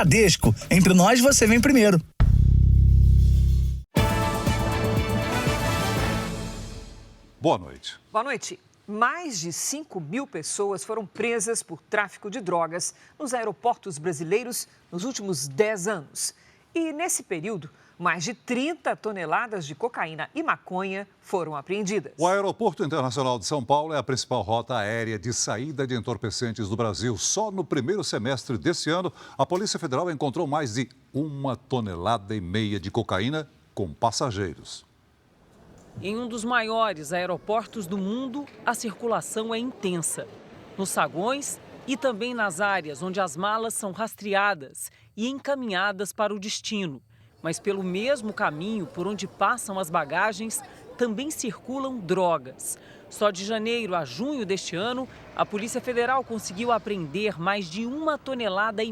Bradesco, entre nós você vem primeiro. Boa noite. Boa noite. Mais de 5.000 pessoas foram presas por tráfico de drogas nos aeroportos brasileiros nos últimos 10 anos. E, nesse período, mais de 30 toneladas de cocaína e maconha foram apreendidas. O Aeroporto Internacional de São Paulo é a principal rota aérea de saída de entorpecentes do Brasil. Só no primeiro semestre desse ano, a Polícia Federal encontrou mais de 1,5 tonelada de cocaína com passageiros. Em um dos maiores aeroportos do mundo, a circulação é intensa. Nos saguões e também nas áreas onde as malas são rastreadas e encaminhadas para o destino. Mas pelo mesmo caminho por onde passam as bagagens, também circulam drogas. Só de janeiro a junho deste ano, a Polícia Federal conseguiu apreender mais de 1,5 tonelada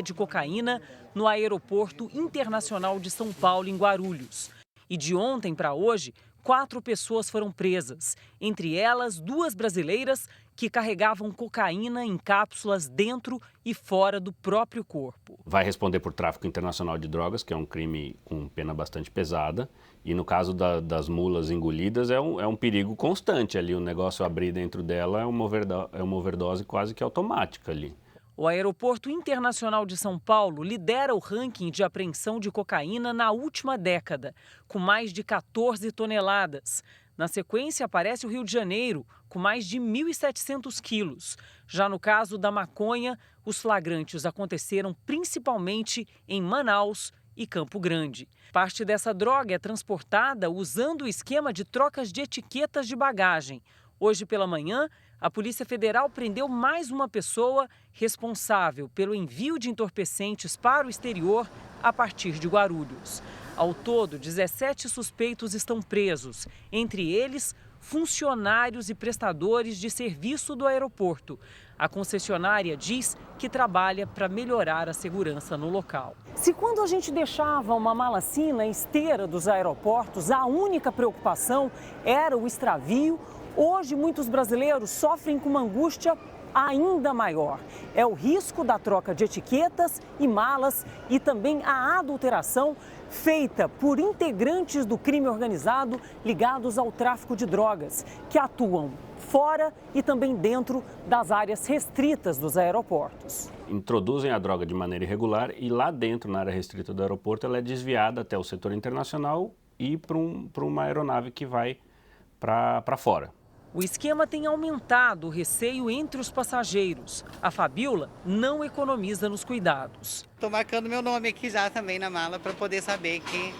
de cocaína no Aeroporto Internacional de São Paulo, em Guarulhos. E de ontem para hoje, 4 pessoas foram presas, entre elas 2 brasileiras que carregavam cocaína em cápsulas dentro e fora do próprio corpo. Vai responder por tráfico internacional de drogas, que é um crime com pena bastante pesada. E no caso das mulas engolidas, é um perigo constante ali. O negócio abrir dentro dela é uma overdose quase que automática ali. O Aeroporto Internacional de São Paulo lidera o ranking de apreensão de cocaína na última década, com mais de 14 toneladas. Na sequência, aparece o Rio de Janeiro, com mais de 1.700 quilos. Já no caso da maconha, os flagrantes aconteceram principalmente em Manaus e Campo Grande. Parte dessa droga é transportada usando o esquema de trocas de etiquetas de bagagem. Hoje pela manhã, a Polícia Federal prendeu mais uma pessoa responsável pelo envio de entorpecentes para o exterior a partir de Guarulhos. Ao todo, 17 suspeitos estão presos, entre eles funcionários e prestadores de serviço do aeroporto. A concessionária diz que trabalha para melhorar a segurança no local. Se quando a gente deixava uma mala assim na esteira dos aeroportos, a única preocupação era o extravio, hoje muitos brasileiros sofrem com uma angústia ainda maior. É o risco da troca de etiquetas e malas e também a adulteração feita por integrantes do crime organizado ligados ao tráfico de drogas, que atuam fora e também dentro das áreas restritas dos aeroportos. Introduzem a droga de maneira irregular e lá dentro, na área restrita do aeroporto, ela é desviada até o setor internacional e para uma aeronave que vai para fora. O esquema tem aumentado o receio entre os passageiros. A Fabiola não economiza nos cuidados. Estou marcando meu nome aqui já também na mala para poder saber que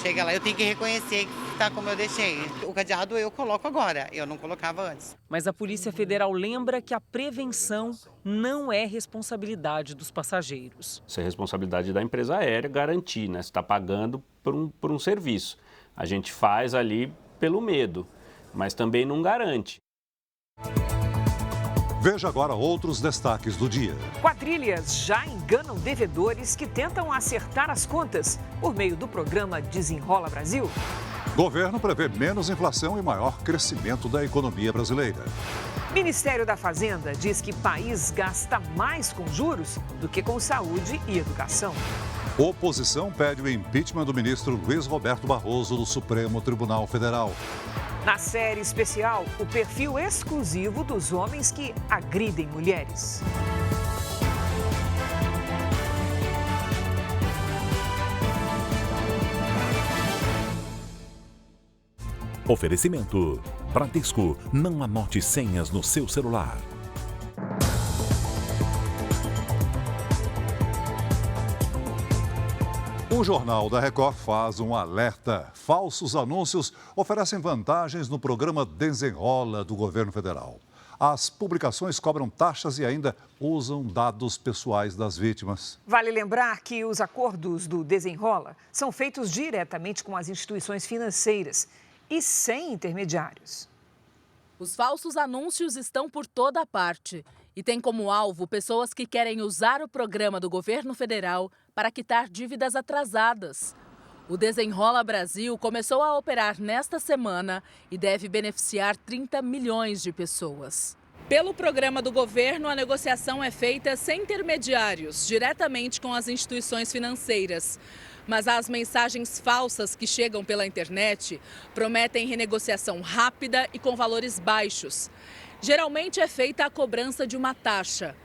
chega lá. Eu tenho que reconhecer que está como eu deixei. O cadeado eu coloco agora, eu não colocava antes. Mas a Polícia Federal lembra que a prevenção não é responsabilidade dos passageiros. Isso é responsabilidade da empresa aérea garantir, né? Você está pagando por um serviço. A gente faz ali pelo medo, mas também não garante. Veja agora outros destaques do dia. Quadrilhas já enganam devedores que tentam acertar as contas por meio do programa Desenrola Brasil. Governo prevê menos inflação e maior crescimento da economia brasileira. Ministério da Fazenda diz que país gasta mais com juros do que com saúde e educação. Oposição pede o impeachment do ministro Luiz Roberto Barroso do Supremo Tribunal Federal. Na série especial, o perfil exclusivo dos homens que agridem mulheres. Oferecimento: Bradesco, não anote senhas no seu celular. O Jornal da Record faz um alerta. Falsos anúncios oferecem vantagens no programa Desenrola do governo federal. As publicações cobram taxas e ainda usam dados pessoais das vítimas. Vale lembrar que os acordos do Desenrola são feitos diretamente com as instituições financeiras e sem intermediários. Os falsos anúncios estão por toda parte e têm como alvo pessoas que querem usar o programa do governo federal para quitar dívidas atrasadas. O Desenrola Brasil começou a operar nesta semana e deve beneficiar 30 milhões de pessoas. Pelo programa do governo, a negociação é feita sem intermediários, diretamente com as instituições financeiras. Mas as mensagens falsas que chegam pela internet prometem renegociação rápida e com valores baixos. Geralmente é feita a cobrança de uma taxa.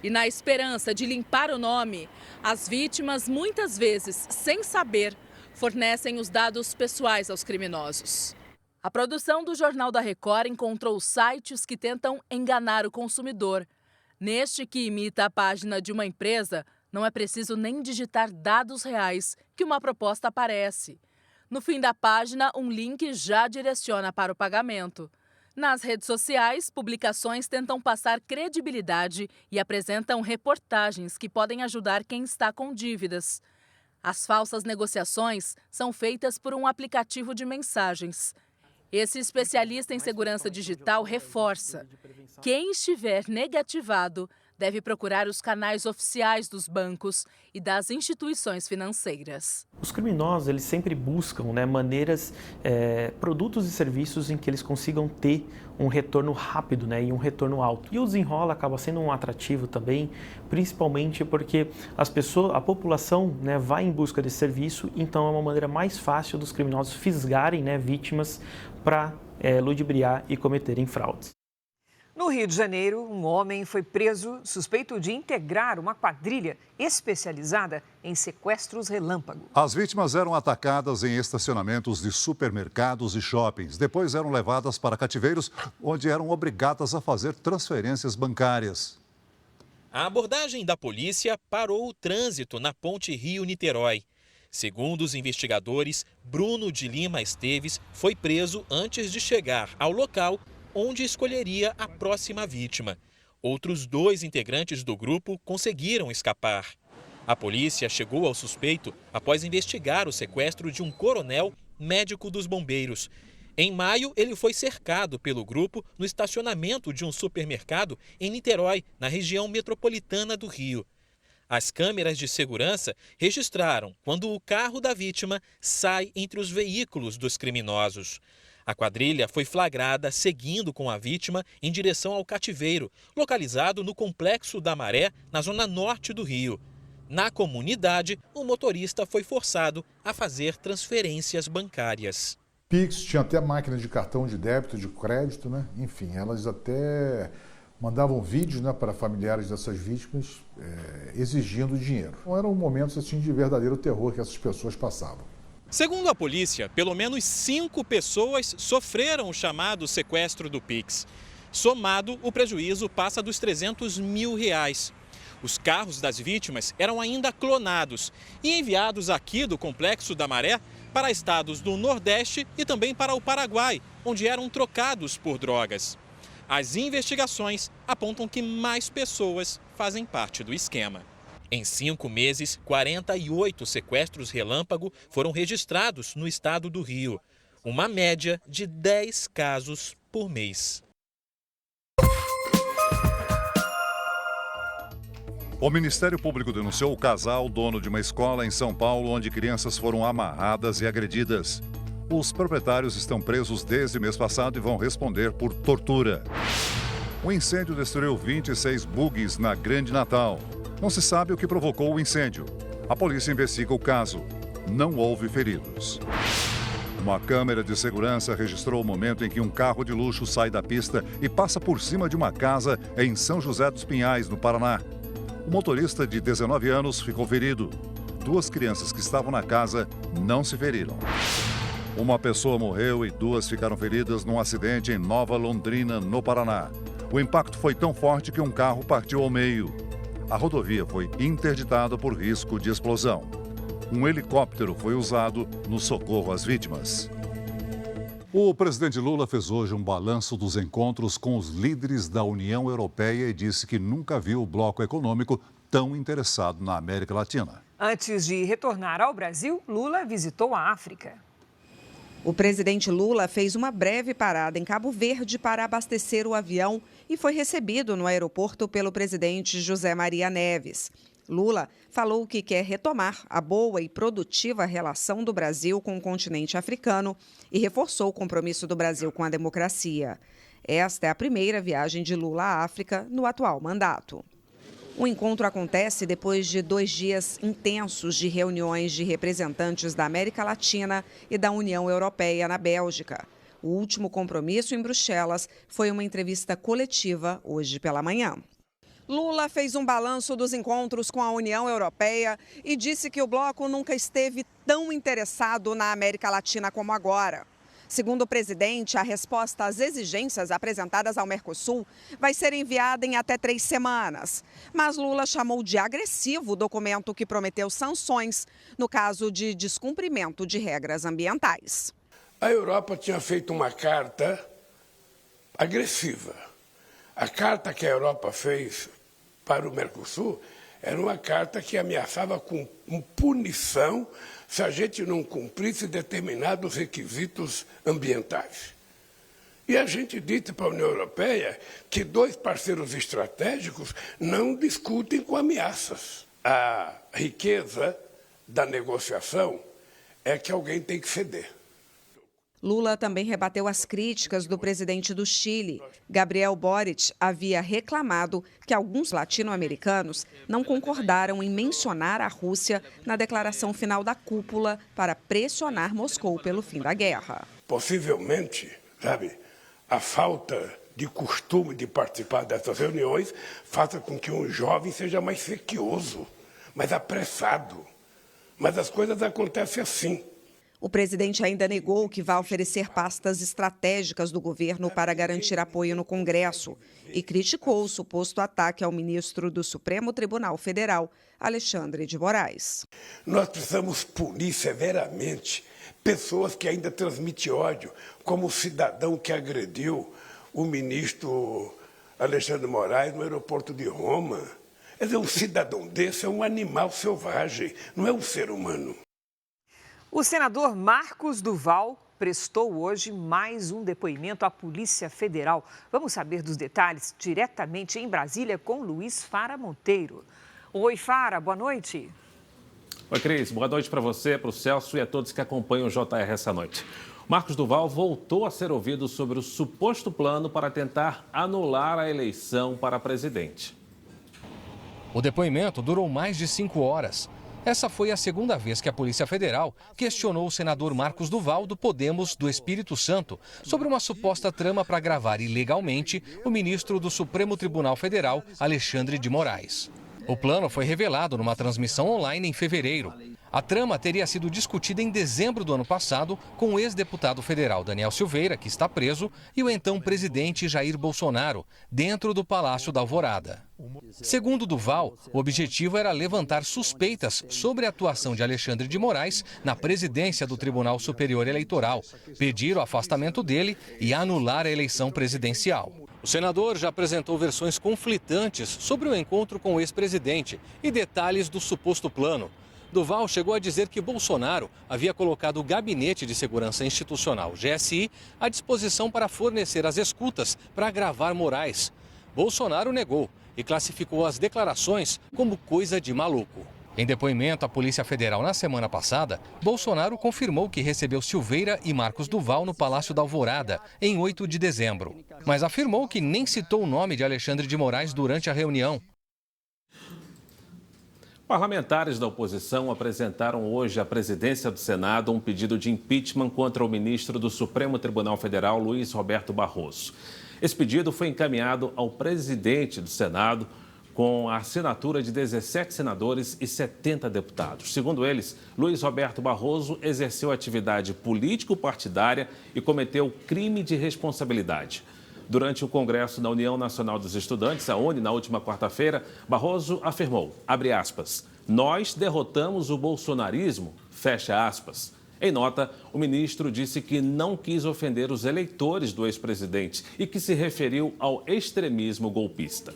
E na esperança de limpar o nome, as vítimas, muitas vezes sem saber, fornecem os dados pessoais aos criminosos. A produção do Jornal da Record encontrou sites que tentam enganar o consumidor. Neste, que imita a página de uma empresa, não é preciso nem digitar dados reais que uma proposta aparece. No fim da página, um link já direciona para o pagamento. Nas redes sociais, publicações tentam passar credibilidade e apresentam reportagens que podem ajudar quem está com dívidas. As falsas negociações são feitas por um aplicativo de mensagens. Esse especialista em segurança digital reforça: quem estiver negativado deve procurar os canais oficiais dos bancos e das instituições financeiras. Os criminosos, eles sempre buscam maneiras, produtos e serviços em que eles consigam ter um retorno rápido e um retorno alto. E o Desenrola acaba sendo um atrativo também, principalmente porque a população vai em busca desse serviço, então é uma maneira mais fácil dos criminosos fisgarem vítimas para ludibriar e cometerem fraudes. No Rio de Janeiro, um homem foi preso suspeito de integrar uma quadrilha especializada em sequestros relâmpago. As vítimas eram atacadas em estacionamentos de supermercados e shoppings. Depois eram levadas para cativeiros, onde eram obrigadas a fazer transferências bancárias. A abordagem da polícia parou o trânsito na ponte Rio-Niterói. Segundo os investigadores, Bruno de Lima Esteves foi preso antes de chegar ao local onde escolheria a próxima vítima. Outros 2 integrantes do grupo conseguiram escapar. A polícia chegou ao suspeito após investigar o sequestro de um coronel médico dos bombeiros. Em maio, ele foi cercado pelo grupo no estacionamento de um supermercado em Niterói, na região metropolitana do Rio. As câmeras de segurança registraram quando o carro da vítima sai entre os veículos dos criminosos. A quadrilha foi flagrada seguindo com a vítima em direção ao cativeiro, localizado no Complexo da Maré, na zona norte do Rio. Na comunidade, o motorista foi forçado a fazer transferências bancárias. Pix, tinha até máquina de cartão de débito, de crédito, Enfim, elas até mandavam vídeos para familiares dessas vítimas exigindo dinheiro. Então, eram momentos assim, de verdadeiro terror que essas pessoas passavam. Segundo a polícia, pelo menos 5 pessoas sofreram o chamado sequestro do Pix. Somado, o prejuízo passa dos R$300 mil. Os carros das vítimas eram ainda clonados e enviados aqui do Complexo da Maré para estados do Nordeste e também para o Paraguai, onde eram trocados por drogas. As investigações apontam que mais pessoas fazem parte do esquema. Em 5 meses, 48 sequestros relâmpago foram registrados no estado do Rio, uma média de 10 casos por mês. O Ministério Público denunciou o casal dono de uma escola em São Paulo, onde crianças foram amarradas e agredidas. Os proprietários estão presos desde o mês passado e vão responder por tortura. O incêndio destruiu 26 bugs na Grande Natal. Não se sabe o que provocou o incêndio. A polícia investiga o caso. Não houve feridos. Uma câmera de segurança registrou o momento em que um carro de luxo sai da pista e passa por cima de uma casa em São José dos Pinhais, no Paraná. O motorista de 19 anos ficou ferido. 2 crianças que estavam na casa não se feriram. Uma pessoa morreu e 2 ficaram feridas num acidente em Nova Londrina, no Paraná. O impacto foi tão forte que um carro partiu ao meio. A rodovia foi interditada por risco de explosão. Um helicóptero foi usado no socorro às vítimas. O presidente Lula fez hoje um balanço dos encontros com os líderes da União Europeia e disse que nunca viu o bloco econômico tão interessado na América Latina. Antes de retornar ao Brasil, Lula visitou a África. O presidente Lula fez uma breve parada em Cabo Verde para abastecer o avião e foi recebido no aeroporto pelo presidente José Maria Neves. Lula falou que quer retomar a boa e produtiva relação do Brasil com o continente africano e reforçou o compromisso do Brasil com a democracia. Esta é a primeira viagem de Lula à África no atual mandato. O encontro acontece depois de 2 dias intensos de reuniões de representantes da América Latina e da União Europeia na Bélgica. O último compromisso em Bruxelas foi uma entrevista coletiva hoje pela manhã. Lula fez um balanço dos encontros com a União Europeia e disse que o bloco nunca esteve tão interessado na América Latina como agora. Segundo o presidente, a resposta às exigências apresentadas ao Mercosul vai ser enviada em até 3 semanas. Mas Lula chamou de agressivo o documento que prometeu sanções no caso de descumprimento de regras ambientais. A Europa tinha feito uma carta agressiva. A carta que a Europa fez para o Mercosul era uma carta que ameaçava com punição se a gente não cumprisse determinados requisitos ambientais. E a gente disse para a União Europeia que 2 parceiros estratégicos não discutem com ameaças. A riqueza da negociação é que alguém tem que ceder. Lula também rebateu as críticas do presidente do Chile. Gabriel Boric havia reclamado que alguns latino-americanos não concordaram em mencionar a Rússia na declaração final da cúpula para pressionar Moscou pelo fim da guerra. Possivelmente, a falta de costume de participar dessas reuniões faça com que um jovem seja mais sequioso, mais apressado. Mas as coisas acontecem assim. O presidente ainda negou que vai oferecer pastas estratégicas do governo para garantir apoio no Congresso e criticou o suposto ataque ao ministro do Supremo Tribunal Federal, Alexandre de Moraes. Nós precisamos punir severamente pessoas que ainda transmitem ódio, como o cidadão que agrediu o ministro Alexandre de Moraes no aeroporto de Roma. Quer dizer, um cidadão desse é um animal selvagem, não é um ser humano. O senador Marcos Duval prestou hoje mais um depoimento à Polícia Federal. Vamos saber dos detalhes diretamente em Brasília com Luiz Fara Monteiro. Oi, Fara, boa noite. Oi, Cris, boa noite para você, para o Celso e a todos que acompanham o JR essa noite. Marcos Duval voltou a ser ouvido sobre o suposto plano para tentar anular a eleição para presidente. O depoimento durou mais de 5 horas. Essa foi a segunda vez que a Polícia Federal questionou o senador Marcos Duval, do Podemos do Espírito Santo, sobre uma suposta trama para gravar ilegalmente o ministro do Supremo Tribunal Federal, Alexandre de Moraes. O plano foi revelado numa transmissão online em fevereiro. A trama teria sido discutida em dezembro do ano passado com o ex-deputado federal Daniel Silveira, que está preso, e o então presidente Jair Bolsonaro, dentro do Palácio da Alvorada. Segundo Duval, o objetivo era levantar suspeitas sobre a atuação de Alexandre de Moraes na presidência do Tribunal Superior Eleitoral, pedir o afastamento dele e anular a eleição presidencial. O senador já apresentou versões conflitantes sobre o encontro com o ex-presidente e detalhes do suposto plano. Duval chegou a dizer que Bolsonaro havia colocado o Gabinete de Segurança Institucional, GSI, à disposição para fornecer as escutas para gravar Moraes. Bolsonaro negou e classificou as declarações como coisa de maluco. Em depoimento à Polícia Federal na semana passada, Bolsonaro confirmou que recebeu Silveira e Marcos Duval no Palácio da Alvorada, em 8 de dezembro. Mas afirmou que nem citou o nome de Alexandre de Moraes durante a reunião. Parlamentares da oposição apresentaram hoje à presidência do Senado um pedido de impeachment contra o ministro do Supremo Tribunal Federal, Luiz Roberto Barroso. Esse pedido foi encaminhado ao presidente do Senado com a assinatura de 17 senadores e 70 deputados. Segundo eles, Luiz Roberto Barroso exerceu atividade político-partidária e cometeu crime de responsabilidade. Durante o Congresso da União Nacional dos Estudantes, a UNE, na última quarta-feira, Barroso afirmou, abre aspas, nós derrotamos o bolsonarismo, fecha aspas. Em nota, o ministro disse que não quis ofender os eleitores do ex-presidente e que se referiu ao extremismo golpista.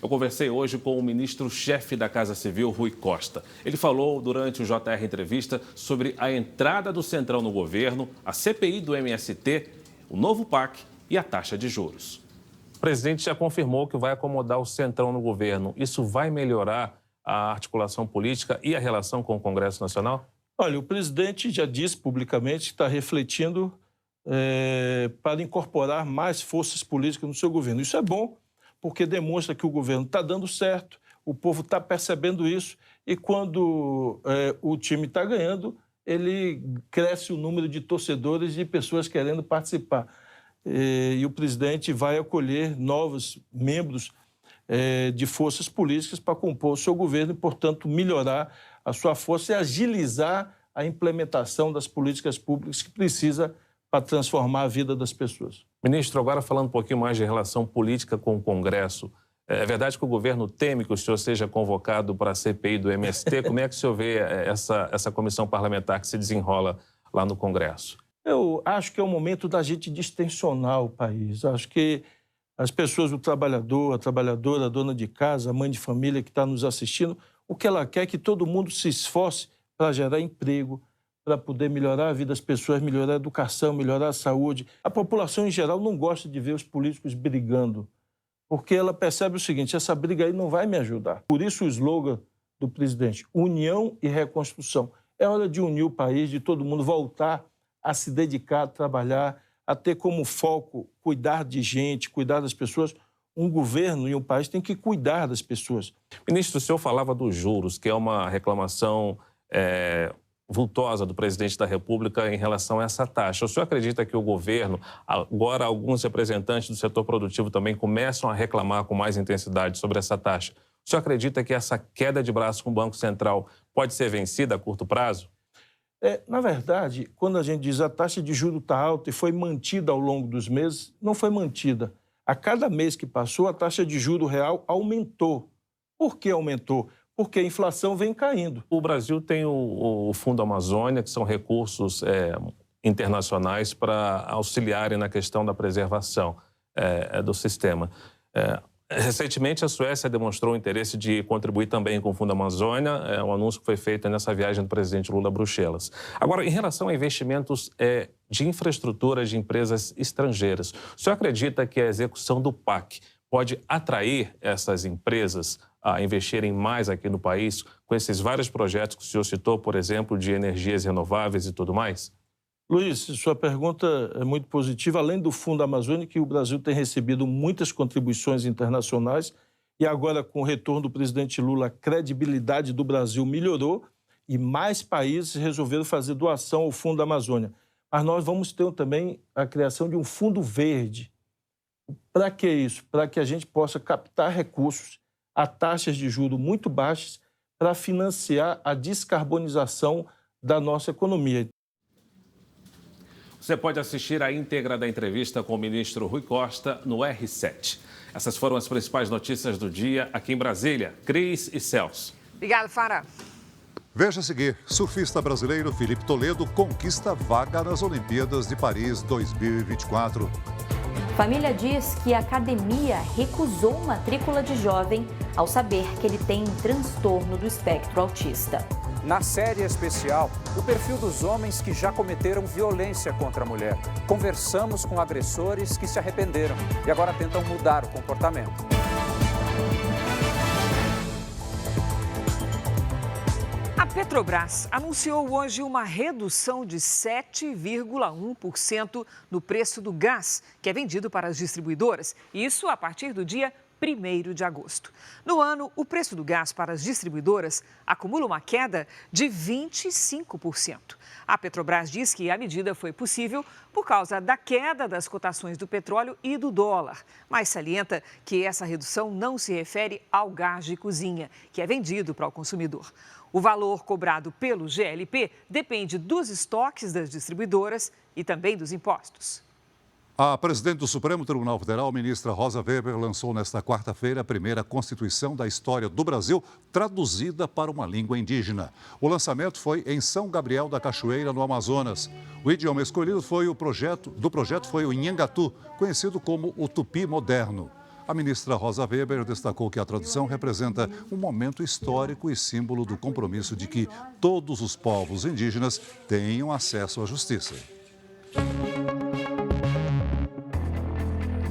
Eu conversei hoje com o ministro-chefe da Casa Civil, Rui Costa. Ele falou durante o JR Entrevista sobre a entrada do Centrão no governo, a CPI do MST, o novo PAC e a taxa de juros. O presidente já confirmou que vai acomodar o Centrão no governo. Isso vai melhorar a articulação política e a relação com o Congresso Nacional? Olha, o presidente já disse publicamente que está refletindo para incorporar mais forças políticas no seu governo. Isso é bom, porque demonstra que o governo está dando certo, o povo está percebendo isso, e quando o time está ganhando, ele cresce o número de torcedores e pessoas querendo participar. E o presidente vai acolher novos membros de forças políticas para compor o seu governo e, portanto, melhorar a sua força e agilizar a implementação das políticas públicas que precisa para transformar a vida das pessoas. Ministro, agora falando um pouquinho mais de relação política com o Congresso, é verdade que o governo teme que o senhor seja convocado para a CPI do MST? Como é que o senhor vê essa comissão parlamentar que se desenrola lá no Congresso? Eu acho que é o momento da gente distensionar o país. Acho que as pessoas, o trabalhador, a trabalhadora, a dona de casa, a mãe de família que está nos assistindo, o que ela quer é que todo mundo se esforce para gerar emprego, para poder melhorar a vida das pessoas, melhorar a educação, melhorar a saúde. A população, em geral, não gosta de ver os políticos brigando, porque ela percebe o seguinte: essa briga aí não vai me ajudar. Por isso o slogan do presidente, união e reconstrução. É hora de unir o país, de todo mundo voltar a se dedicar, a trabalhar, a ter como foco cuidar de gente, cuidar das pessoas. Um governo e um país tem que cuidar das pessoas. Ministro, o senhor falava dos juros, que é uma reclamação vultosa do presidente da República em relação a essa taxa. O senhor acredita que o governo, agora alguns representantes do setor produtivo também começam a reclamar com mais intensidade sobre essa taxa? O senhor acredita que essa queda de braço com o Banco Central pode ser vencida a curto prazo? Na verdade, quando a gente diz a taxa de juros está alta e foi mantida ao longo dos meses, não foi mantida. A cada mês que passou, a taxa de juro real aumentou. Por que aumentou? Porque a inflação vem caindo. O Brasil tem o Fundo Amazônia, que são recursos internacionais para auxiliarem na questão da preservação do sistema. Recentemente, a Suécia demonstrou o interesse de contribuir também com o Fundo Amazônia, um anúncio que foi feito nessa viagem do presidente Lula a Bruxelas. Agora, em relação a investimentos de infraestrutura de empresas estrangeiras, o senhor acredita que a execução do PAC pode atrair essas empresas a investirem mais aqui no país, com esses vários projetos que o senhor citou, por exemplo, de energias renováveis e tudo mais? Luiz, sua pergunta é muito positiva. Além do Fundo Amazônico, o Brasil tem recebido muitas contribuições internacionais e agora, com o retorno do presidente Lula, a credibilidade do Brasil melhorou e mais países resolveram fazer doação ao Fundo Amazônia. Mas nós vamos ter também a criação de um fundo verde. Para que isso? Para que a gente possa captar recursos a taxas de juros muito baixas para financiar a descarbonização da nossa economia. Você pode assistir a íntegra da entrevista com o ministro Rui Costa no R7. Essas foram as principais notícias do dia aqui em Brasília. Cris e Celso. Obrigado, Fara. Veja a seguir, surfista brasileiro Felipe Toledo conquista vaga nas Olimpíadas de Paris 2024. Família diz que a academia recusou matrícula de jovem ao saber que ele tem um transtorno do espectro autista. Na série especial, o perfil dos homens que já cometeram violência contra a mulher. Conversamos com agressores que se arrependeram e agora tentam mudar o comportamento. A Petrobras anunciou hoje uma redução de 7,1% no preço do gás, que é vendido para as distribuidoras. Isso a partir do dia 1º de agosto. No ano, o preço do gás para as distribuidoras acumula uma queda de 25%. A Petrobras diz que a medida foi possível por causa da queda das cotações do petróleo e do dólar, mas salienta que essa redução não se refere ao gás de cozinha, que é vendido para o consumidor. O valor cobrado pelo GLP depende dos estoques das distribuidoras e também dos impostos. A presidente do Supremo Tribunal Federal, ministra Rosa Weber, lançou nesta quarta-feira a primeira Constituição da história do Brasil, traduzida para uma língua indígena. O lançamento foi em São Gabriel da Cachoeira, no Amazonas. O idioma escolhido foi o projeto foi o Nhangatu, conhecido como o Tupi moderno. A ministra Rosa Weber destacou que a tradução representa um momento histórico e símbolo do compromisso de que todos os povos indígenas tenham acesso à justiça.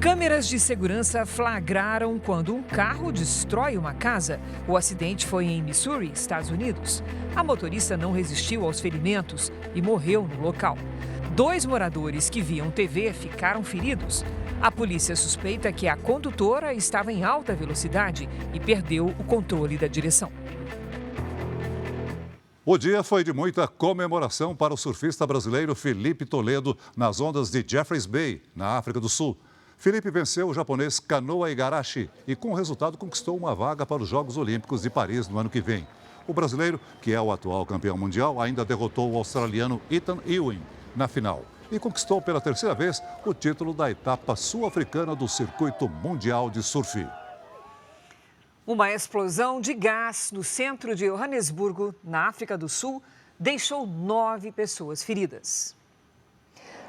Câmeras de segurança flagraram quando um carro destrói uma casa. O acidente foi em Missouri, Estados Unidos. A motorista não resistiu aos ferimentos e morreu no local. 2 moradores que viam TV ficaram feridos. A polícia suspeita que a condutora estava em alta velocidade e perdeu o controle da direção. O dia foi de muita comemoração para o surfista brasileiro Felipe Toledo nas ondas de Jeffreys Bay, na África do Sul. Felipe venceu o japonês Kanoa Igarashi e, com o resultado, conquistou uma vaga para os Jogos Olímpicos de Paris no ano que vem. O brasileiro, que é o atual campeão mundial, ainda derrotou o australiano Ethan Ewing na final e conquistou pela 3ª vez o título da etapa sul-africana do Circuito Mundial de Surf. Uma explosão de gás no centro de Joanesburgo, na África do Sul, deixou 9 pessoas feridas.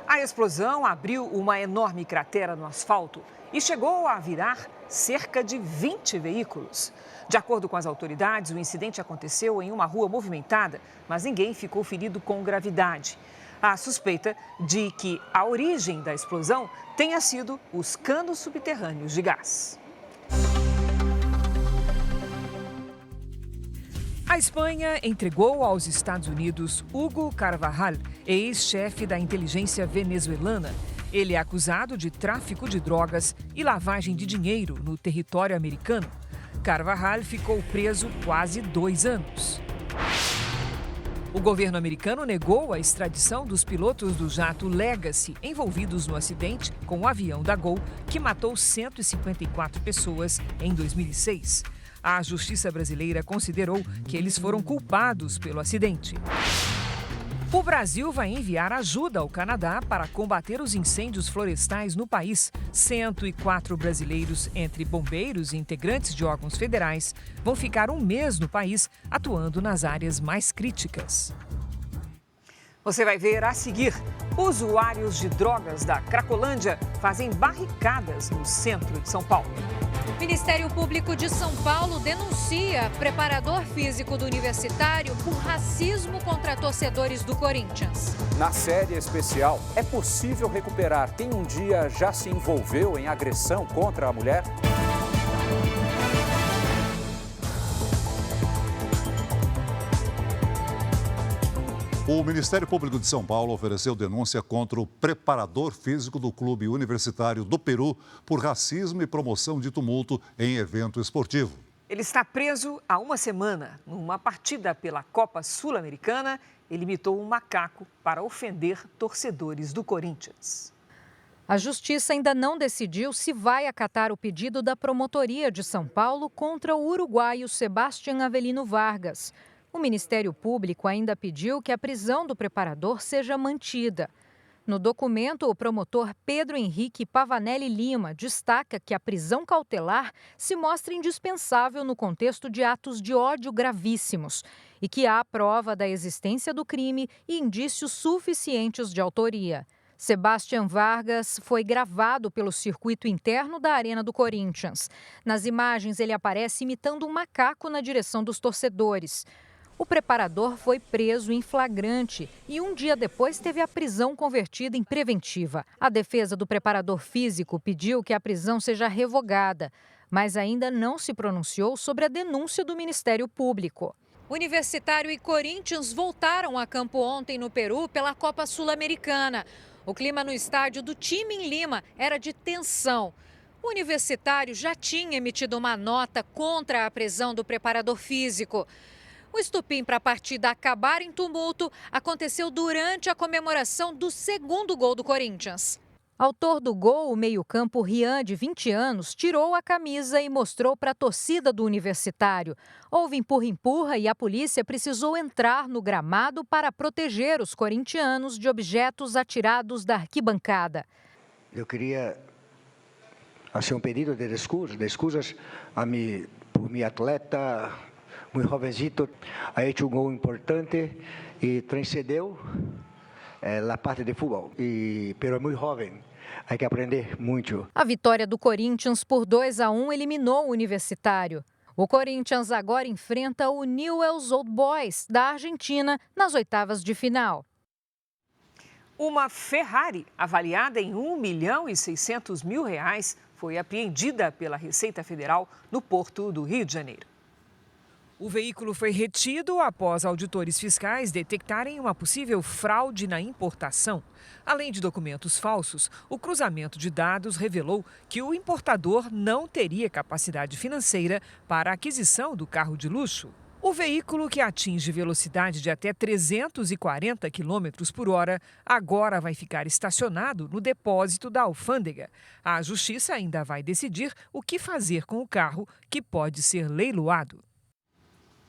A explosão abriu uma enorme cratera no asfalto e chegou a virar cerca de 20 veículos. De acordo com as autoridades, o incidente aconteceu em uma rua movimentada, mas ninguém ficou ferido com gravidade. Há suspeita de que a origem da explosão tenha sido os canos subterrâneos de gás. A Espanha entregou aos Estados Unidos Hugo Carvajal, ex-chefe da inteligência venezuelana. Ele é acusado de tráfico de drogas e lavagem de dinheiro no território americano. Carvajal ficou preso quase 2 anos. O governo americano negou a extradição dos pilotos do jato Legacy envolvidos no acidente com o avião da Gol, que matou 154 pessoas em 2006. A justiça brasileira considerou que eles foram culpados pelo acidente. O Brasil vai enviar ajuda ao Canadá para combater os incêndios florestais no país. 104 brasileiros, entre bombeiros e integrantes de órgãos federais, vão ficar um mês no país, atuando nas áreas mais críticas. Você vai ver a seguir. Usuários de drogas da Cracolândia fazem barricadas no centro de São Paulo. O Ministério Público de São Paulo denuncia preparador físico do Universitário por racismo contra torcedores do Corinthians. Na série especial, é possível recuperar quem um dia já se envolveu em agressão contra a mulher? O Ministério Público de São Paulo ofereceu denúncia contra o preparador físico do Clube Universitário do Peru por racismo e promoção de tumulto em evento esportivo. Ele está preso há uma semana. Numa partida pela Copa Sul-Americana, ele imitou um macaco para ofender torcedores do Corinthians. A Justiça ainda não decidiu se vai acatar o pedido da Promotoria de São Paulo contra o uruguaio Sebastián Avelino Vargas. O Ministério Público ainda pediu que a prisão do preparador seja mantida. No documento, o promotor Pedro Henrique Pavanelli Lima destaca que a prisão cautelar se mostra indispensável no contexto de atos de ódio gravíssimos e que há prova da existência do crime e indícios suficientes de autoria. Sebastián Vargas foi gravado pelo circuito interno da Arena do Corinthians. Nas imagens, ele aparece imitando um macaco na direção dos torcedores. O preparador foi preso em flagrante e um dia depois teve a prisão convertida em preventiva. A defesa do preparador físico pediu que a prisão seja revogada, mas ainda não se pronunciou sobre a denúncia do Ministério Público. Universitário e Corinthians voltaram a campo ontem no Peru pela Copa Sul-Americana. O clima no estádio do time em Lima era de tensão. O Universitário já tinha emitido uma nota contra a prisão do preparador físico. O estopim para a partida acabar em tumulto aconteceu durante a comemoração do segundo gol do Corinthians. Autor do gol, o meio-campo Rian, de 20 anos, tirou a camisa e mostrou para a torcida do Universitário. Houve empurra-empurra e a polícia precisou entrar no gramado para proteger os corintianos de objetos atirados da arquibancada. Eu queria fazer um pedido de desculpas por meu atleta, muito jovencito, ha hecho um gol importante e transcendeu a parte de futebol, pero é muito jovem. Há que aprender muito. A vitória do Corinthians por 2-1 eliminou o Universitário. O Corinthians agora enfrenta o Newell's Old Boys, da Argentina, nas oitavas de final. Uma Ferrari, avaliada em R$1.600.000, foi apreendida pela Receita Federal no Porto do Rio de Janeiro. O veículo foi retido após auditores fiscais detectarem uma possível fraude na importação. Além de documentos falsos, o cruzamento de dados revelou que o importador não teria capacidade financeira para a aquisição do carro de luxo. O veículo, que atinge velocidade de até 340 km por hora, agora vai ficar estacionado no depósito da alfândega. A Justiça ainda vai decidir o que fazer com o carro, que pode ser leiloado.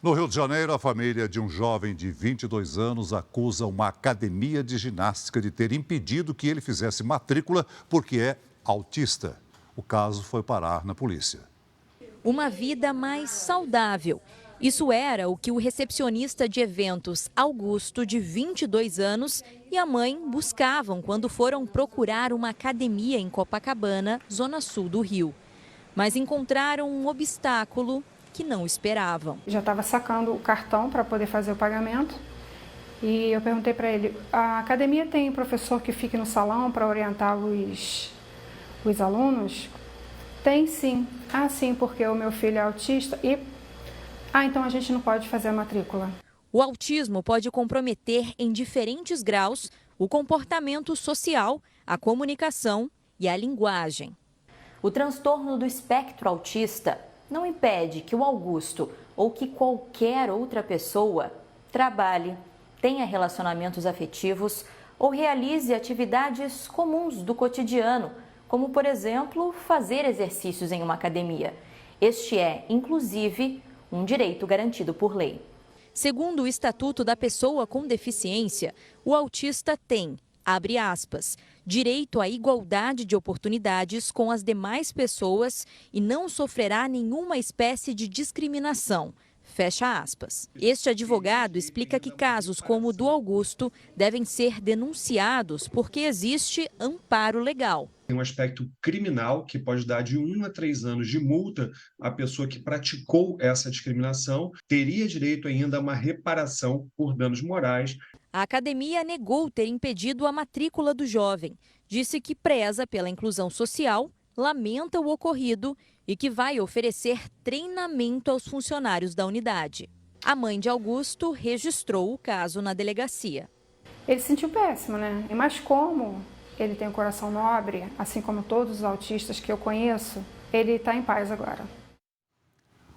No Rio de Janeiro, a família de um jovem de 22 anos acusa uma academia de ginástica de ter impedido que ele fizesse matrícula porque é autista. O caso foi parar na polícia. Uma vida mais saudável. Isso era o que o recepcionista de eventos Augusto, de 22 anos, e a mãe buscavam quando foram procurar uma academia em Copacabana, zona sul do Rio. Mas encontraram um obstáculo que não esperavam. Já estava sacando o cartão para poder fazer o pagamento e eu perguntei para ele, a academia tem professor que fique no salão para orientar os alunos? Tem sim. Ah, sim, porque o meu filho é autista e... então a gente não pode fazer a matrícula. O autismo pode comprometer em diferentes graus o comportamento social, a comunicação e a linguagem. O transtorno do espectro autista não impede que o Augusto ou que qualquer outra pessoa trabalhe, tenha relacionamentos afetivos ou realize atividades comuns do cotidiano, como, por exemplo, fazer exercícios em uma academia. Este é, inclusive, um direito garantido por lei. Segundo o Estatuto da Pessoa com Deficiência, o autista tem, abre aspas, direito à igualdade de oportunidades com as demais pessoas e não sofrerá nenhuma espécie de discriminação. Fecha aspas. Este advogado explica que casos como o do Augusto devem ser denunciados porque existe amparo legal. Tem um aspecto criminal que pode dar de 1 a 3 anos de multa à pessoa que praticou essa discriminação, teria direito ainda a uma reparação por danos morais. A academia negou ter impedido a matrícula do jovem. Disse que preza pela inclusão social, lamenta o ocorrido e que vai oferecer treinamento aos funcionários da unidade. A mãe de Augusto registrou o caso na delegacia. Ele se sentiu péssimo, né? Mas como ele tem um coração nobre, assim como todos os autistas que eu conheço, ele está em paz agora.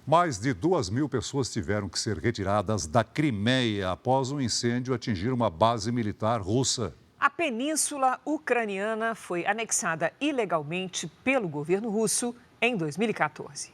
Mais de 2.000 pessoas tiveram que ser retiradas da Crimeia após um incêndio atingir uma base militar russa. A península ucraniana foi anexada ilegalmente pelo governo russo em 2014.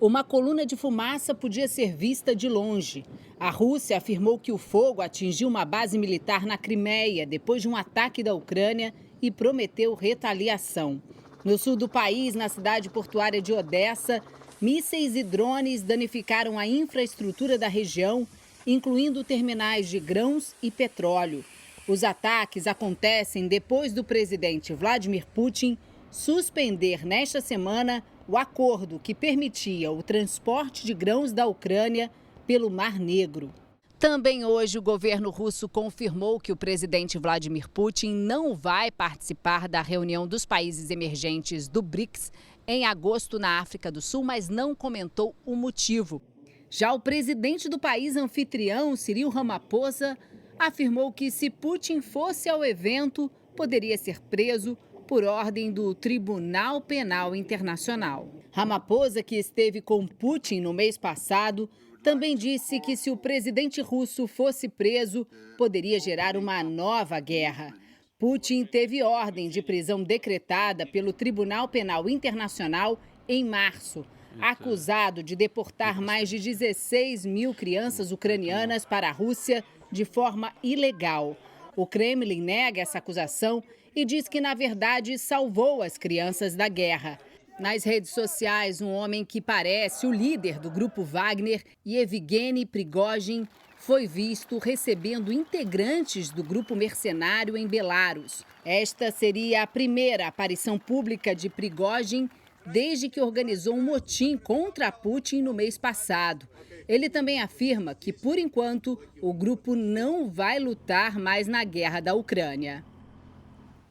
Uma coluna de fumaça podia ser vista de longe. A Rússia afirmou que o fogo atingiu uma base militar na Crimeia depois de um ataque da Ucrânia e prometeu retaliação. No sul do país, na cidade portuária de Odessa, mísseis e drones danificaram a infraestrutura da região, incluindo terminais de grãos e petróleo. Os ataques acontecem depois do presidente Vladimir Putin suspender nesta semana o acordo que permitia o transporte de grãos da Ucrânia pelo Mar Negro. Também hoje, o governo russo confirmou que o presidente Vladimir Putin não vai participar da reunião dos países emergentes do BRICS em agosto na África do Sul, mas não comentou o motivo. Já o presidente do país anfitrião, Cyril Ramaphosa, afirmou que se Putin fosse ao evento, poderia ser preso por ordem do Tribunal Penal Internacional. Ramaphosa, que esteve com Putin no mês passado, também disse que se o presidente russo fosse preso, poderia gerar uma nova guerra. Putin teve ordem de prisão decretada pelo Tribunal Penal Internacional em março, acusado de deportar mais de 16 mil crianças ucranianas para a Rússia de forma ilegal. O Kremlin nega essa acusação e diz que, na verdade, salvou as crianças da guerra. Nas redes sociais, um homem que parece o líder do grupo Wagner, Yevgeny Prigozhin, foi visto recebendo integrantes do grupo mercenário em Belarus. Esta seria a primeira aparição pública de Prigozhin desde que organizou um motim contra Putin no mês passado. Ele também afirma que, por enquanto, o grupo não vai lutar mais na guerra da Ucrânia.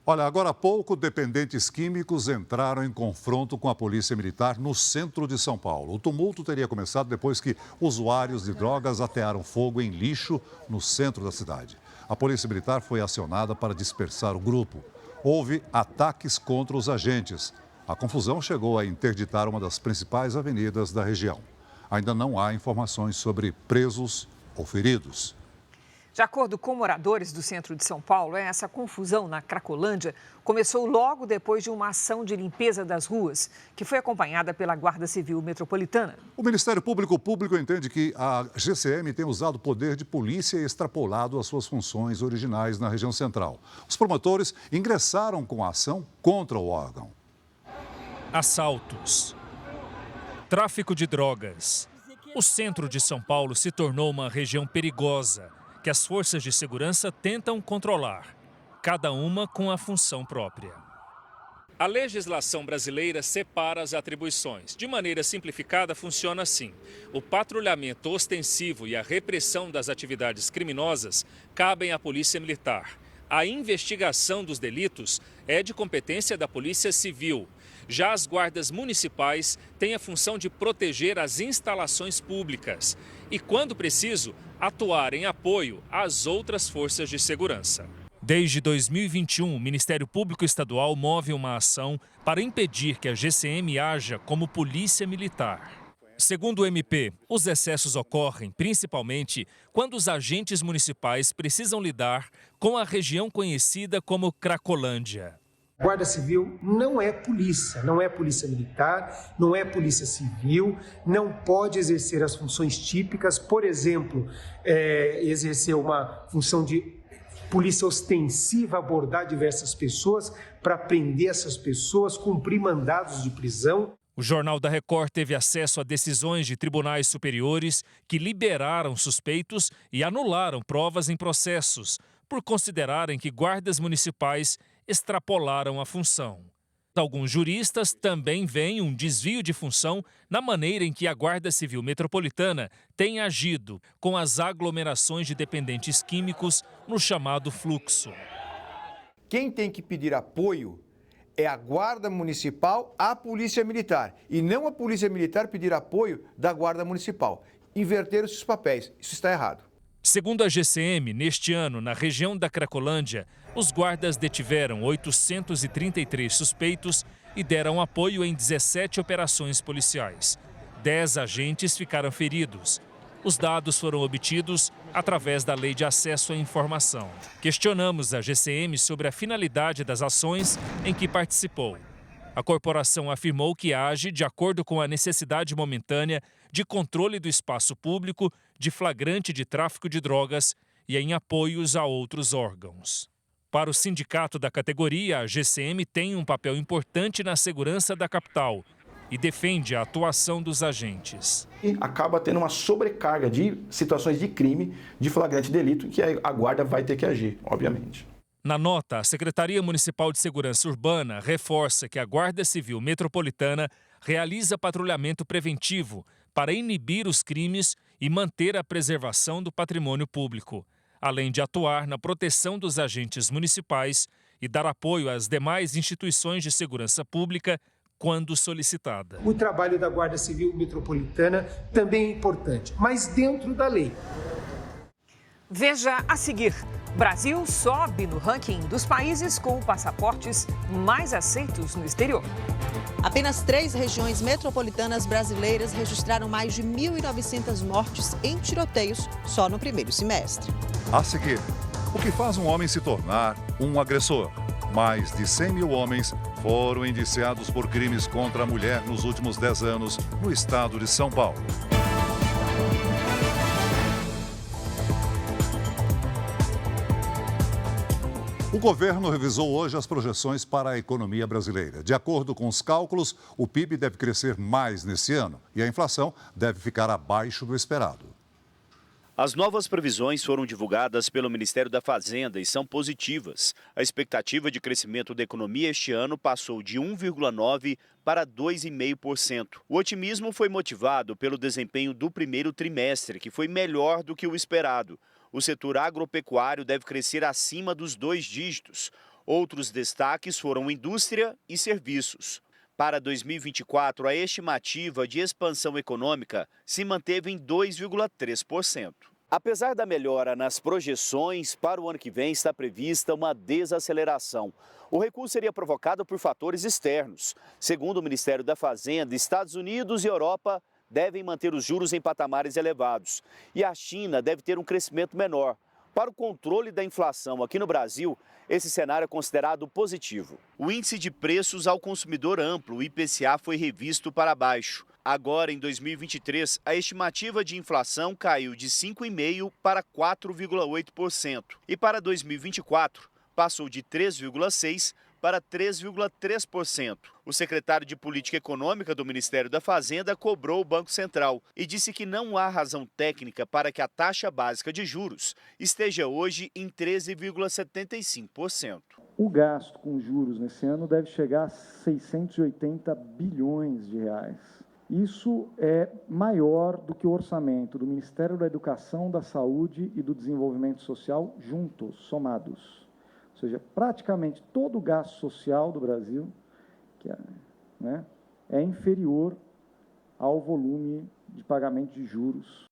Olha, agora há pouco, dependentes químicos entraram em confronto com a Polícia Militar no centro de São Paulo. O tumulto teria começado depois que usuários de drogas atearam fogo em lixo no centro da cidade. A Polícia Militar foi acionada para dispersar o grupo. Houve ataques contra os agentes. A confusão chegou a interditar uma das principais avenidas da região. Ainda não há informações sobre presos ou feridos. De acordo com moradores do centro de São Paulo, essa confusão na Cracolândia começou logo depois de uma ação de limpeza das ruas, que foi acompanhada pela Guarda Civil Metropolitana. O Ministério Público entende que a GCM tem usado o poder de polícia e extrapolado as suas funções originais na região central. Os promotores ingressaram com a ação contra o órgão. Assaltos, tráfico de drogas. O centro de São Paulo se tornou uma região perigosa, que as forças de segurança tentam controlar, cada uma com a função própria. A legislação brasileira separa as atribuições. De maneira simplificada, funciona assim: o patrulhamento ostensivo e a repressão das atividades criminosas cabem à Polícia Militar. A investigação dos delitos é de competência da Polícia Civil. Já as guardas municipais têm a função de proteger as instalações públicas e, quando preciso, atuar em apoio às outras forças de segurança. Desde 2021, o Ministério Público Estadual move uma ação para impedir que a GCM haja como polícia militar. Segundo o MP, os excessos ocorrem principalmente quando os agentes municipais precisam lidar com a região conhecida como Cracolândia. A Guarda Civil não é polícia militar, não é polícia civil, não pode exercer as funções típicas, por exemplo, exercer uma função de polícia ostensiva, abordar diversas pessoas para prender essas pessoas, cumprir mandados de prisão. O Jornal da Record teve acesso a decisões de tribunais superiores que liberaram suspeitos e anularam provas em processos, por considerarem que guardas municipais extrapolaram a função. Alguns juristas também veem um desvio de função na maneira em que a Guarda Civil Metropolitana tem agido com as aglomerações de dependentes químicos no chamado fluxo. Quem tem que pedir apoio é a Guarda Municipal à Polícia Militar, e não a Polícia Militar pedir apoio da Guarda Municipal. Inverteram esses papéis. Isso está errado. Segundo a GCM, neste ano, na região da Cracolândia, os guardas detiveram 833 suspeitos e deram apoio em 17 operações policiais. 10 agentes ficaram feridos. Os dados foram obtidos através da Lei de Acesso à Informação. Questionamos a GCM sobre a finalidade das ações em que participou. A corporação afirmou que age de acordo com a necessidade momentânea de controle do espaço público, de flagrante de tráfico de drogas e em apoios a outros órgãos. Para o sindicato da categoria, a GCM tem um papel importante na segurança da capital e defende a atuação dos agentes. E acaba tendo uma sobrecarga de situações de crime, de flagrante delito, que a guarda vai ter que agir, obviamente. Na nota, a Secretaria Municipal de Segurança Urbana reforça que a Guarda Civil Metropolitana realiza patrulhamento preventivo para inibir os crimes e manter a preservação do patrimônio público, além de atuar na proteção dos agentes municipais e dar apoio às demais instituições de segurança pública quando solicitada. O trabalho da Guarda Civil Metropolitana também é importante, mas dentro da lei. Veja a seguir. Brasil sobe no ranking dos países com passaportes mais aceitos no exterior. Apenas 3 regiões metropolitanas brasileiras registraram mais de 1.900 mortes em tiroteios só no primeiro semestre. A seguir, o que faz um homem se tornar um agressor? Mais de 100 mil homens foram indiciados por crimes contra a mulher nos últimos 10 anos no estado de São Paulo. O governo revisou hoje as projeções para a economia brasileira. De acordo com os cálculos, o PIB deve crescer mais nesse ano e a inflação deve ficar abaixo do esperado. As novas previsões foram divulgadas pelo Ministério da Fazenda e são positivas. A expectativa de crescimento da economia este ano passou de 1,9% para 2,5%. O otimismo foi motivado pelo desempenho do primeiro trimestre, que foi melhor do que o esperado. O setor agropecuário deve crescer acima dos 2 dígitos. Outros destaques foram indústria e serviços. Para 2024, a estimativa de expansão econômica se manteve em 2,3%. Apesar da melhora nas projeções, para o ano que vem está prevista uma desaceleração. O recuo seria provocado por fatores externos. Segundo o Ministério da Fazenda, Estados Unidos e Europa devem manter os juros em patamares elevados. E a China deve ter um crescimento menor. Para o controle da inflação aqui no Brasil, esse cenário é considerado positivo. O índice de preços ao consumidor amplo, o IPCA, foi revisto para baixo. Agora, em 2023, a estimativa de inflação caiu de 5,5% para 4,8%. E para 2024, passou de 3,6% para 3,3%. O secretário de Política Econômica do Ministério da Fazenda cobrou o Banco Central e disse que não há razão técnica para que a taxa básica de juros esteja hoje em 13,75%. O gasto com juros nesse ano deve chegar a 680 bilhões de reais. Isso é maior do que o orçamento do Ministério da Educação, da Saúde e do Desenvolvimento Social juntos, somados. Ou seja, praticamente todo o gasto social do Brasil é inferior ao volume de pagamento de juros.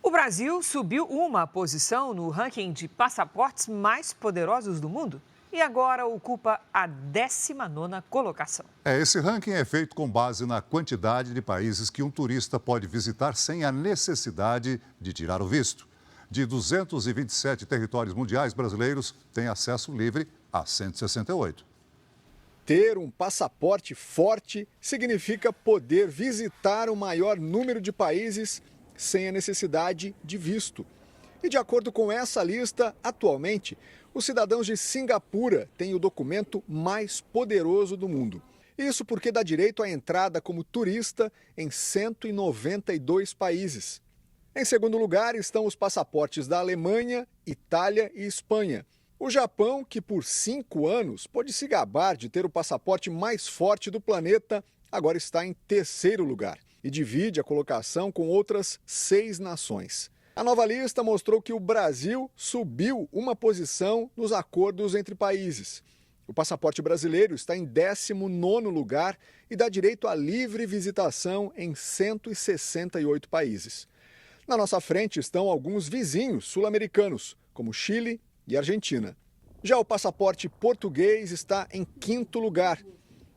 O Brasil subiu uma posição no ranking de passaportes mais poderosos do mundo e agora ocupa a 19ª colocação. Esse ranking é feito com base na quantidade de países que um turista pode visitar sem a necessidade de tirar o visto. De 227 territórios mundiais, brasileiros têm acesso livre a 168. Ter um passaporte forte significa poder visitar o maior número de países sem a necessidade de visto. E de acordo com essa lista, atualmente, os cidadãos de Singapura têm o documento mais poderoso do mundo. Isso porque dá direito à entrada como turista em 192 países. Em segundo lugar estão os passaportes da Alemanha, Itália e Espanha. O Japão, que por 5 anos pôde se gabar de ter o passaporte mais forte do planeta, agora está em terceiro lugar e divide a colocação com outras 6 nações. A nova lista mostrou que o Brasil subiu uma posição nos acordos entre países. O passaporte brasileiro está em 19º lugar e dá direito à livre visitação em 168 países. Na nossa frente estão alguns vizinhos sul-americanos, como Chile e Argentina. Já o passaporte português está em 5º lugar.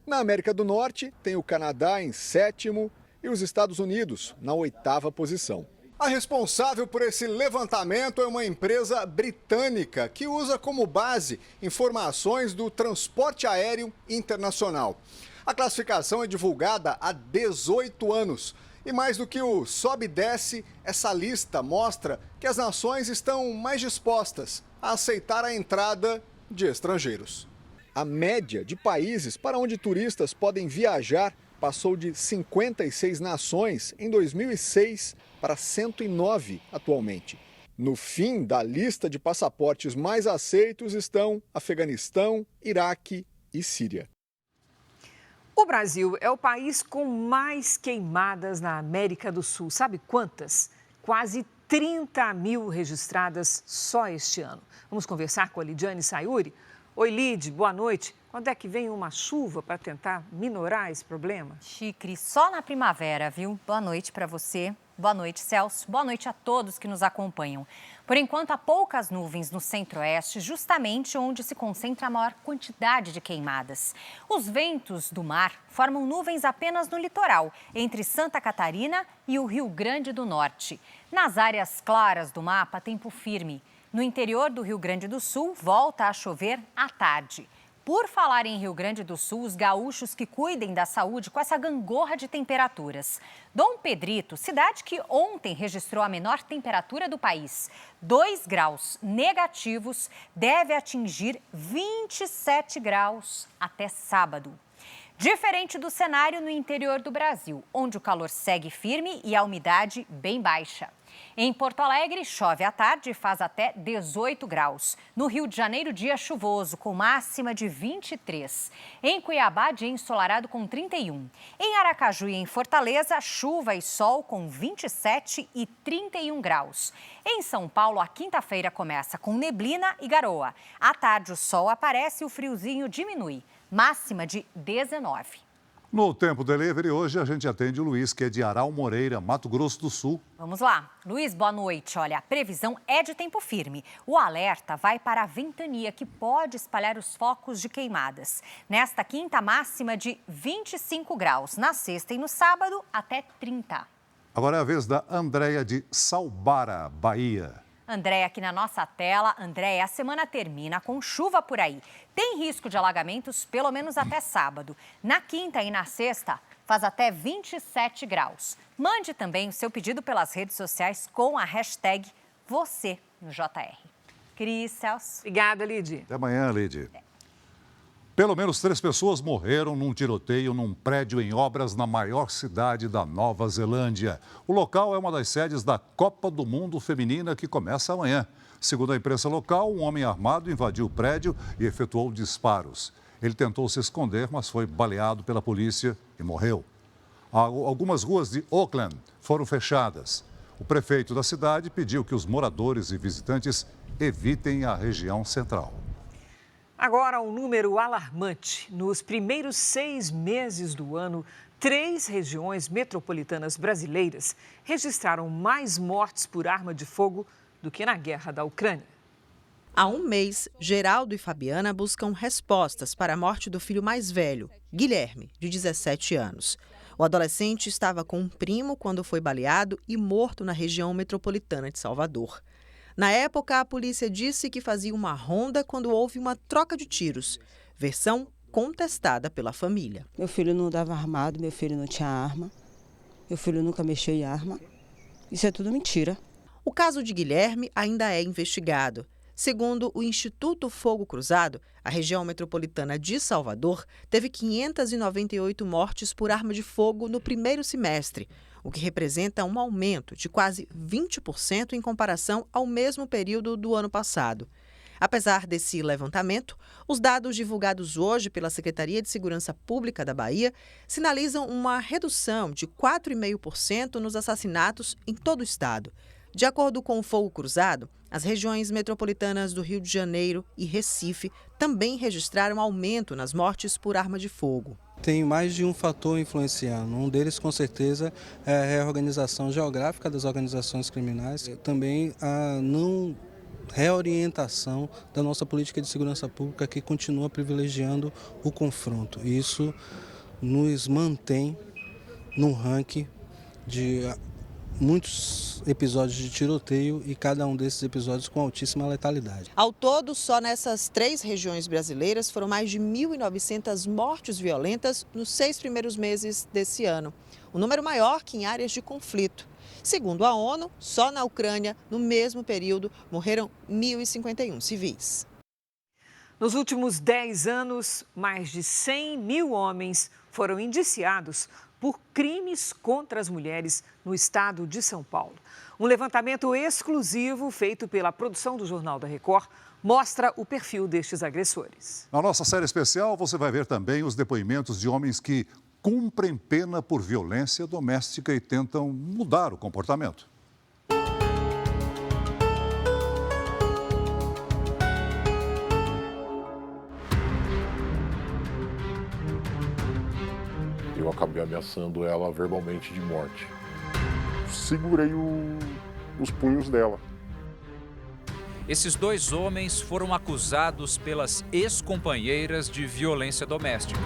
Na América do Norte, tem o Canadá em 7º e os Estados Unidos na 8ª posição. A responsável por esse levantamento é uma empresa britânica que usa como base informações do transporte aéreo internacional. A classificação é divulgada há 18 anos. E mais do que o sobe e desce, essa lista mostra que as nações estão mais dispostas a aceitar a entrada de estrangeiros. A média de países para onde turistas podem viajar passou de 56 nações em 2006 para 109 atualmente. No fim da lista de passaportes mais aceitos estão Afeganistão, Iraque e Síria. O Brasil é o país com mais queimadas na América do Sul. Sabe quantas? Quase 30 mil registradas só este ano. Vamos conversar com a Lidiane Sayuri. Oi, Lid, boa noite. Quando é que vem uma chuva para tentar minorar esse problema? Chicre, só na primavera, viu? Boa noite para você. Boa noite, Celso. Boa noite a todos que nos acompanham. Por enquanto, há poucas nuvens no centro-oeste, justamente onde se concentra a maior quantidade de queimadas. Os ventos do mar formam nuvens apenas no litoral, entre Santa Catarina e o Rio Grande do Norte. Nas áreas claras do mapa, tempo firme. No interior do Rio Grande do Sul, volta a chover à tarde. Por falar em Rio Grande do Sul, os gaúchos que cuidem da saúde com essa gangorra de temperaturas. Dom Pedrito, cidade que ontem registrou a menor temperatura do país, 2 graus negativos, deve atingir 27 graus até sábado. Diferente do cenário no interior do Brasil, onde o calor segue firme e a umidade bem baixa. Em Porto Alegre, chove à tarde e faz até 18 graus. No Rio de Janeiro, dia chuvoso, com máxima de 23. Em Cuiabá, dia ensolarado com 31. Em Aracaju e em Fortaleza, chuva e sol com 27 e 31 graus. Em São Paulo, a quinta-feira começa com neblina e garoa. À tarde, o sol aparece e o friozinho diminui. Máxima de 19. No Tempo Delivery, hoje a gente atende o Luiz, que é de Aral Moreira, Mato Grosso do Sul. Vamos lá. Luiz, boa noite. Olha, a previsão é de tempo firme. O alerta vai para a ventania, que pode espalhar os focos de queimadas. Nesta quinta, máxima de 25 graus. Na sexta e no sábado, até 30. Agora é a vez da Andréia de Salbara, Bahia. Andréia, aqui na nossa tela. Andréia, a semana termina com chuva por aí. Tem risco de alagamentos pelo menos até sábado. Na quinta e na sexta, faz até 27 graus. Mande também o seu pedido pelas redes sociais com a hashtag você no JR. Cris, Celso. Obrigada, Lid. Até amanhã, Lid. Pelo menos 3 pessoas morreram num tiroteio num prédio em obras na maior cidade da Nova Zelândia. O local é uma das sedes da Copa do Mundo Feminina, que começa amanhã. Segundo a imprensa local, um homem armado invadiu o prédio e efetuou disparos. Ele tentou se esconder, mas foi baleado pela polícia e morreu. Algumas ruas de Auckland foram fechadas. O prefeito da cidade pediu que os moradores e visitantes evitem a região central. Agora, um número alarmante. Nos primeiros 6 meses do ano, 3 regiões metropolitanas brasileiras registraram mais mortes por arma de fogo do que na guerra da Ucrânia. Há um mês, Geraldo e Fabiana buscam respostas para a morte do filho mais velho, Guilherme, de 17 anos. O adolescente estava com um primo quando foi baleado e morto na região metropolitana de Salvador. Na época, a polícia disse que fazia uma ronda quando houve uma troca de tiros, versão contestada pela família. Meu filho não estava armado, meu filho não tinha arma, meu filho nunca mexeu em arma. Isso é tudo mentira. O caso de Guilherme ainda é investigado. Segundo o Instituto Fogo Cruzado, a região metropolitana de Salvador teve 598 mortes por arma de fogo no primeiro semestre, o que representa um aumento de quase 20% em comparação ao mesmo período do ano passado. Apesar desse levantamento, os dados divulgados hoje pela Secretaria de Segurança Pública da Bahia sinalizam uma redução de 4,5% nos assassinatos em todo o estado. De acordo com o Fogo Cruzado, as regiões metropolitanas do Rio de Janeiro e Recife também registraram aumento nas mortes por arma de fogo. Tem mais de um fator influenciando. Um deles, com certeza, é a reorganização geográfica das organizações criminais, também a não reorientação da nossa política de segurança pública, que continua privilegiando o confronto. Isso nos mantém no ranking de muitos episódios de tiroteio e cada um desses episódios com altíssima letalidade. Ao todo, só nessas 3 regiões brasileiras foram mais de 1.900 mortes violentas nos 6 primeiros meses desse ano. Um número maior que em áreas de conflito. Segundo a ONU, só na Ucrânia, no mesmo período, morreram 1.051 civis. Nos últimos 10 anos, mais de 100 mil homens foram indiciados por crimes contra as mulheres no estado de São Paulo. Um levantamento exclusivo feito pela produção do Jornal da Record mostra o perfil destes agressores. Na nossa série especial, você vai ver também os depoimentos de homens que cumprem pena por violência doméstica e tentam mudar o comportamento. Eu acabei ameaçando ela verbalmente de morte. Segurei os punhos dela. Esses 2 homens foram acusados pelas ex-companheiras de violência doméstica.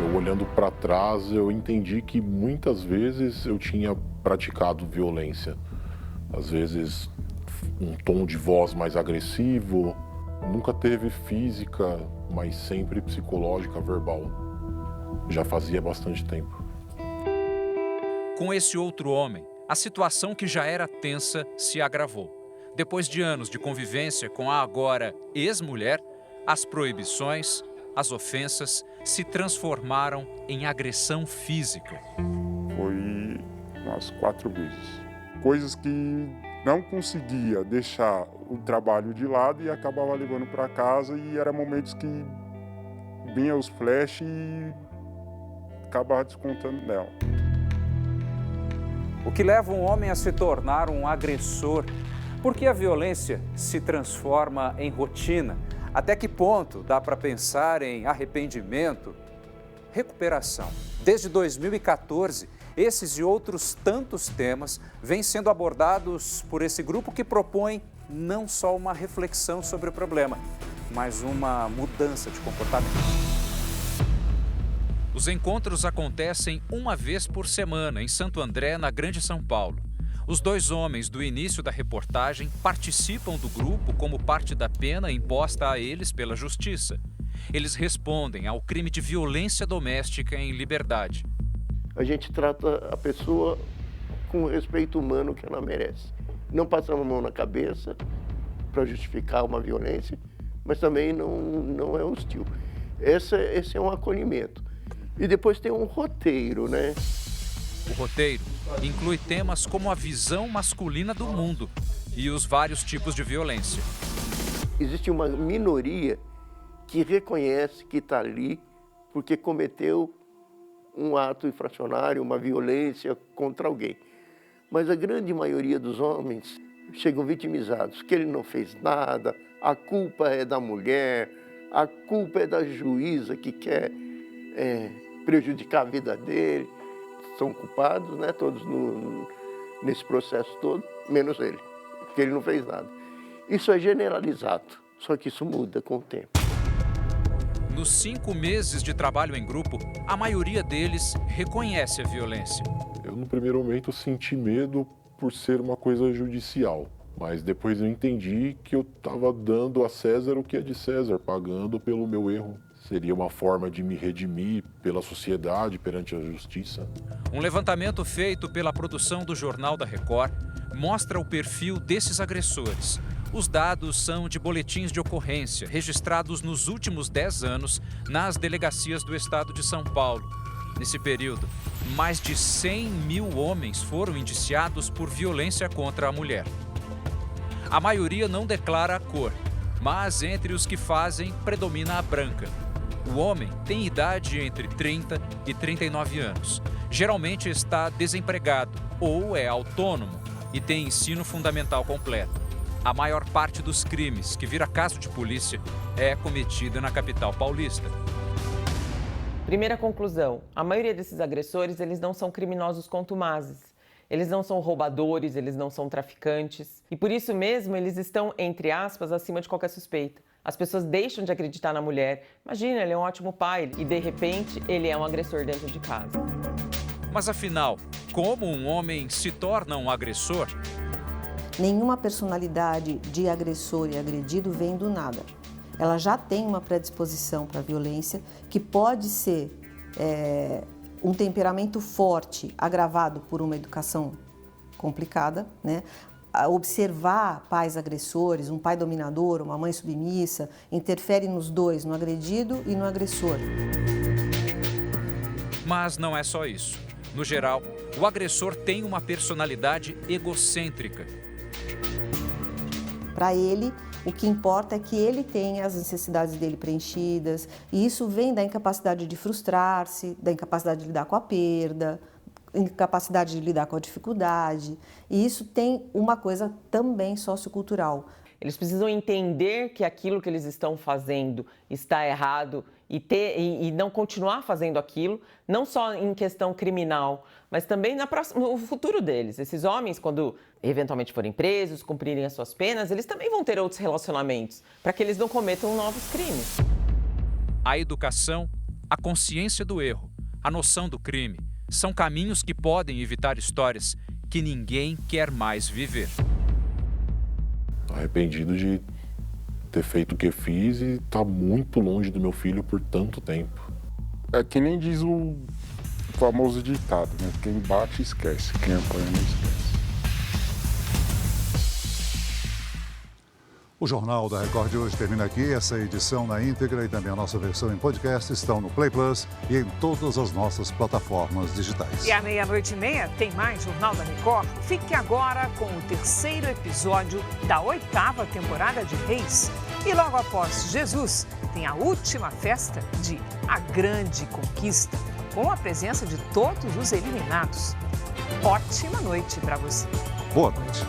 Eu olhando para trás, eu entendi que muitas vezes eu tinha praticado violência. Às vezes um tom de voz mais agressivo. Nunca teve física, mas sempre psicológica, verbal. Já fazia bastante tempo. Com esse outro homem, a situação que já era tensa se agravou. Depois de anos de convivência com a agora ex-mulher, as proibições, as ofensas se transformaram em agressão física. Foi umas 4 vezes. Coisas que não conseguia deixar o trabalho de lado e acabava levando para casa, e eram momentos que vinha os flash e acabava descontando nela. O que leva um homem a se tornar um agressor? Por que a violência se transforma em rotina? Até que ponto dá para pensar em arrependimento? Recuperação. Desde 2014, esses e outros tantos temas vêm sendo abordados por esse grupo que propõe não só uma reflexão sobre o problema, mas uma mudança de comportamento. Os encontros acontecem uma vez por semana em Santo André, na Grande São Paulo. Os 2 homens do início da reportagem participam do grupo como parte da pena imposta a eles pela justiça. Eles respondem ao crime de violência doméstica em liberdade. A gente trata a pessoa com o respeito humano que ela merece. Não passamos a mão na cabeça para justificar uma violência, mas também não é hostil. Esse é um acolhimento. E depois tem um roteiro, né? O roteiro inclui temas como a visão masculina do mundo e os vários tipos de violência. Existe uma minoria que reconhece que está ali porque cometeu um ato infracionário, uma violência contra alguém. Mas a grande maioria dos homens chegam vitimizados, que ele não fez nada, a culpa é da mulher, a culpa é da juíza que quer prejudicar a vida dele. São culpados, né, todos nesse processo todo, menos ele, porque ele não fez nada. Isso é generalizado, só que isso muda com o tempo. Nos 5 meses de trabalho em grupo, a maioria deles reconhece a violência. Eu, no primeiro momento, senti medo por ser uma coisa judicial. Mas depois eu entendi que eu estava dando a César o que é de César, pagando pelo meu erro. Seria uma forma de me redimir pela sociedade, perante a justiça. Um levantamento feito pela produção do Jornal da Record mostra o perfil desses agressores. Os dados são de boletins de ocorrência registrados nos últimos 10 anos nas delegacias do estado de São Paulo. Nesse período, mais de 100 mil homens foram indiciados por violência contra a mulher. A maioria não declara a cor, mas entre os que fazem, predomina a branca. O homem tem idade entre 30 e 39 anos. Geralmente está desempregado ou é autônomo e tem ensino fundamental completo. A maior parte dos crimes que vira caso de polícia é cometida na capital paulista. Primeira conclusão, a maioria desses agressores, eles não são criminosos contumazes. Eles não são roubadores, eles não são traficantes. E por isso mesmo, eles estão, entre aspas, acima de qualquer suspeita. As pessoas deixam de acreditar na mulher. Imagina, ele é um ótimo pai e, de repente, ele é um agressor dentro de casa. Mas, afinal, como um homem se torna um agressor? Nenhuma personalidade de agressor e agredido vem do nada. Ela já tem uma predisposição para a violência, que pode ser um temperamento forte, agravado por uma educação complicada, né? Observar pais agressores, um pai dominador, uma mãe submissa, interfere nos dois, no agredido e no agressor. Mas não é só isso. No geral, o agressor tem uma personalidade egocêntrica. Para ele, o que importa é que ele tenha as necessidades dele preenchidas, e isso vem da incapacidade de frustrar-se, da incapacidade de lidar com a perda, incapacidade de lidar com a dificuldade, e isso tem uma coisa também sociocultural. Eles precisam entender que aquilo que eles estão fazendo está errado e não continuar fazendo aquilo, não só em questão criminal, mas também no futuro deles. Esses homens, quando eventualmente forem presos, cumprirem as suas penas, eles também vão ter outros relacionamentos, para que eles não cometam novos crimes. A educação, a consciência do erro, a noção do crime, são caminhos que podem evitar histórias que ninguém quer mais viver. Arrependido de ter feito o que fiz e estar muito longe do meu filho por tanto tempo. É que nem diz o famoso ditado, né? Quem bate esquece, quem apanha não esquece. O Jornal da Record de hoje termina aqui. Essa edição na íntegra e também a nossa versão em podcast estão no Play Plus e em todas as nossas plataformas digitais. E à 00:30 tem mais Jornal da Record. Fique agora com o 3º episódio da 8ª temporada de Reis. E logo após Jesus, tem a última festa de A Grande Conquista, com a presença de todos os eliminados. Ótima noite para você. Boa noite.